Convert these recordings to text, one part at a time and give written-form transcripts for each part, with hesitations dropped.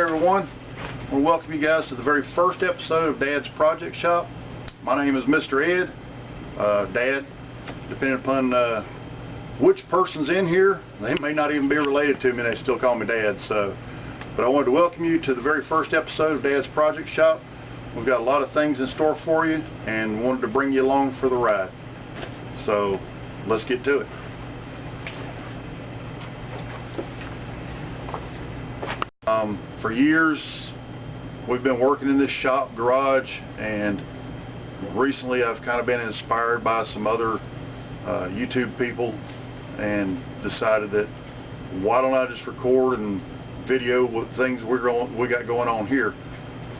everyone. I want to welcome you guys to the very first episode of Dad's Project Shop. My name is Mr. Ed. Dad, depending upon which person's in here, they may not even be related to me, they still call me Dad. But I wanted to welcome you to the very first episode of Dad's Project Shop. We've got a lot of things in store for you and wanted to bring you along for the ride. So let's get to it. For years we've been working in this shop garage, and recently I've kind of been inspired by some other YouTube people and decided that why don't I just record and video what things we got going on here.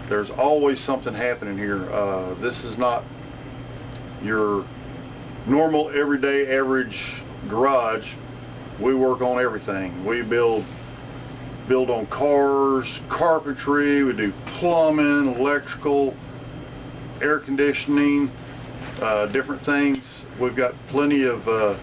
There's always something happening here. This is not your normal everyday average garage. We work on everything. We build on cars, carpentry, we do plumbing, electrical, air conditioning, different things. We've got plenty of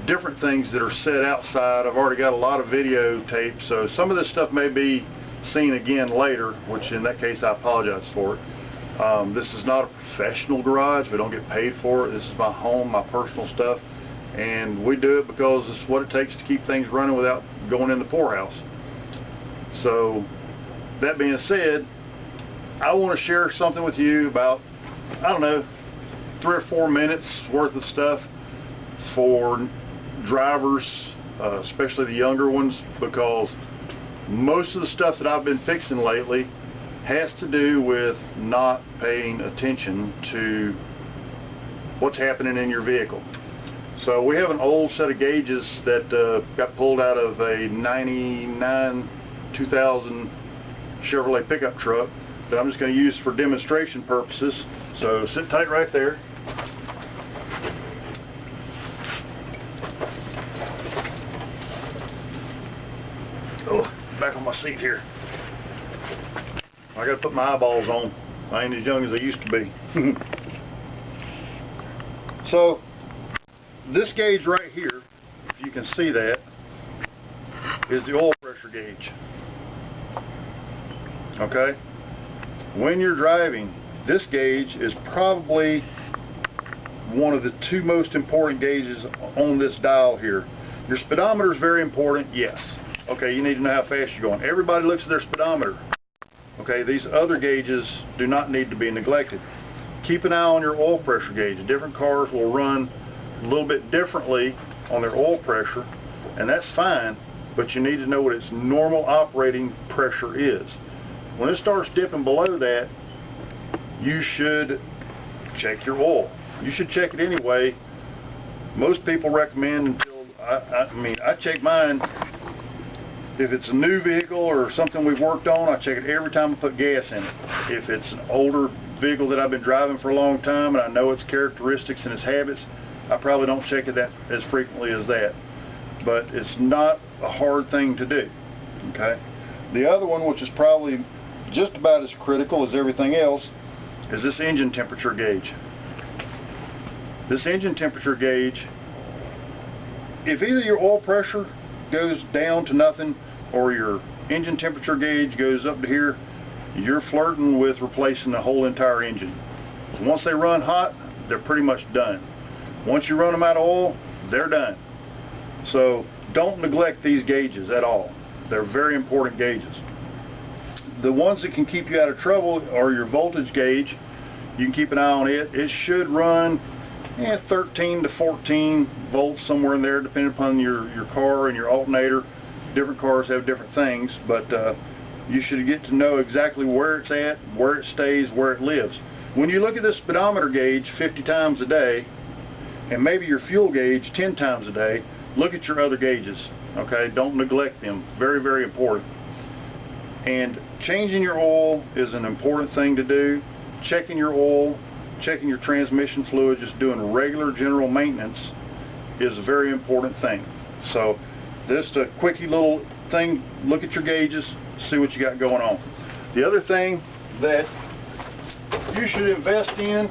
different things that are set outside. I've already got a lot of videotape, so some of this stuff may be seen again later, which in that case I apologize for it. This is not a professional garage. We don't get paid for it. This is my home, my personal stuff, and we do it because it's what it takes to keep things running without going in the poorhouse. So that being said, I want to share something with you about, I don't know, 3 or 4 minutes worth of stuff for drivers, especially the younger ones, because most of the stuff that I've been fixing lately has to do with not paying attention to what's happening in your vehicle. So we have an old set of gauges that got pulled out of a 99 2000 Chevrolet pickup truck that I'm just going to use for demonstration purposes. So sit tight right there. Oh, back on my seat here. I got to put my eyeballs on. I ain't as young as I used to be. So this gauge right here, if you can see that, is the oil pressure gauge. Okay? When you're driving, this gauge is probably one of the 2 most important gauges on this dial here. Your speedometer is very important, yes. Okay, you need to know how fast you're going. Everybody looks at their speedometer. Okay, these other gauges do not need to be neglected. Keep an eye on your oil pressure gauge. Different cars will run a little bit differently on their oil pressure, and that's fine, but you need to know what its normal operating pressure is. When it starts dipping below that, you should check your oil. You should check it anyway. Most people recommend until, I check mine. If it's a new vehicle or something we've worked on, I check it every time I put gas in it. If it's an older vehicle that I've been driving for a long time and I know its characteristics and its habits, I probably don't check it that as frequently as that. But it's not a hard thing to do. Okay. The other one, which is probably just about as critical as everything else, is this engine temperature gauge. This engine temperature gauge, if either your oil pressure goes down to nothing or your engine temperature gauge goes up to here, you're flirting with replacing the whole entire engine. Once they run hot, they're pretty much done. Once you run them out of oil, they're done. So don't neglect these gauges at all. They're very important gauges. The ones that can keep you out of trouble are your voltage gauge. You can keep an eye on it. It should run 13 to 14 volts, somewhere in there, depending upon your car and your alternator. Different cars have different things, but you should get to know exactly where it's at, where it stays, where it lives. When you look at this speedometer gauge 50 times a day, and maybe your fuel gauge 10 times a day, look at your other gauges. Okay, don't neglect them. Very, very important. And changing your oil is an important thing to do. Checking your oil, checking your transmission fluid, just doing regular general maintenance is a very important thing. So just a quickie little thing, look at your gauges, see what you got going on. The other thing that you should invest in,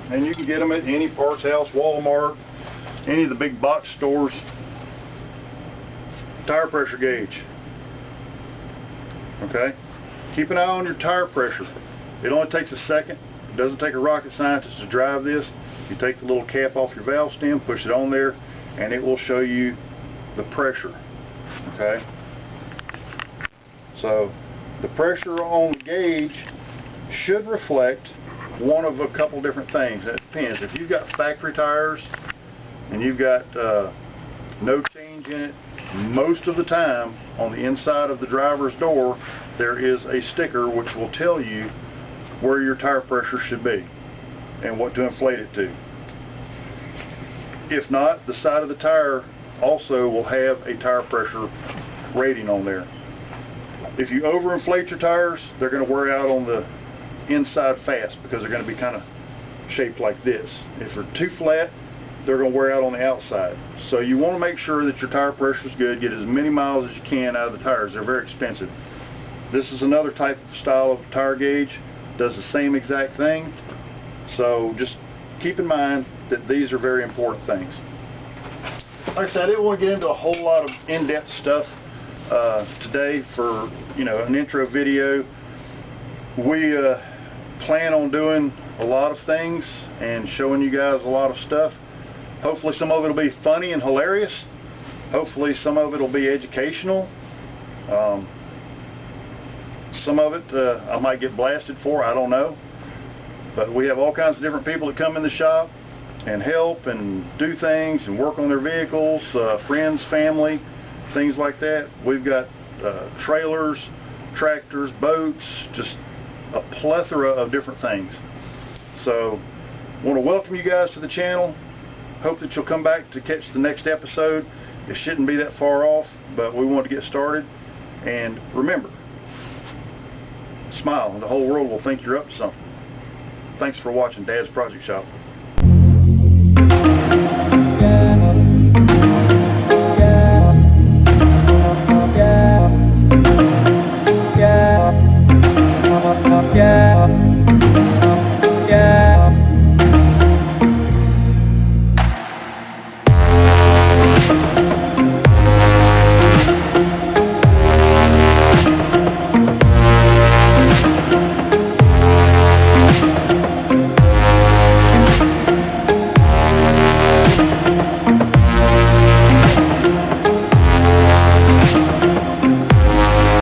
and you can get them at any parts house, Walmart, any of the big box stores, tire pressure gauge. Okay? Keep an eye on your tire pressure. It only takes a second. It doesn't take a rocket scientist to drive this. You take the little cap off your valve stem, push it on there, and it will show you the pressure. Okay? So the pressure on the gauge should reflect one of a couple different things. It depends. If you've got factory tires and you've got no change in it, most of the time on the inside of the driver's door there is a sticker which will tell you where your tire pressure should be and what to inflate it to. If not, the side of the tire also will have a tire pressure rating on there. If you overinflate your tires, they're going to wear out on the inside fast because they're going to be kind of shaped like this. If they're too flat, they're going to wear out on the outside. So you want to make sure that your tire pressure is good. Get as many miles as you can out of the tires. They're very expensive. This is another type of style of tire gauge. Does the same exact thing. So just keep in mind that these are very important things. Like I said, I didn't want to get into a whole lot of in-depth stuff today for an intro video. We plan on doing a lot of things and showing you guys a lot of stuff. Hopefully some of it will be funny and hilarious. Hopefully some of it will be educational. Some of it I might get blasted for, I don't know. But we have all kinds of different people that come in the shop and help and do things and work on their vehicles, friends, family, things like that. We've got trailers, tractors, boats, just a plethora of different things. So I want to welcome you guys to the channel. Hope that you'll come back to catch the next episode. It shouldn't be that far off, but we want to get started. And remember, smile and the whole world will think you're up to something. Thanks for watching Dad's Project Shop.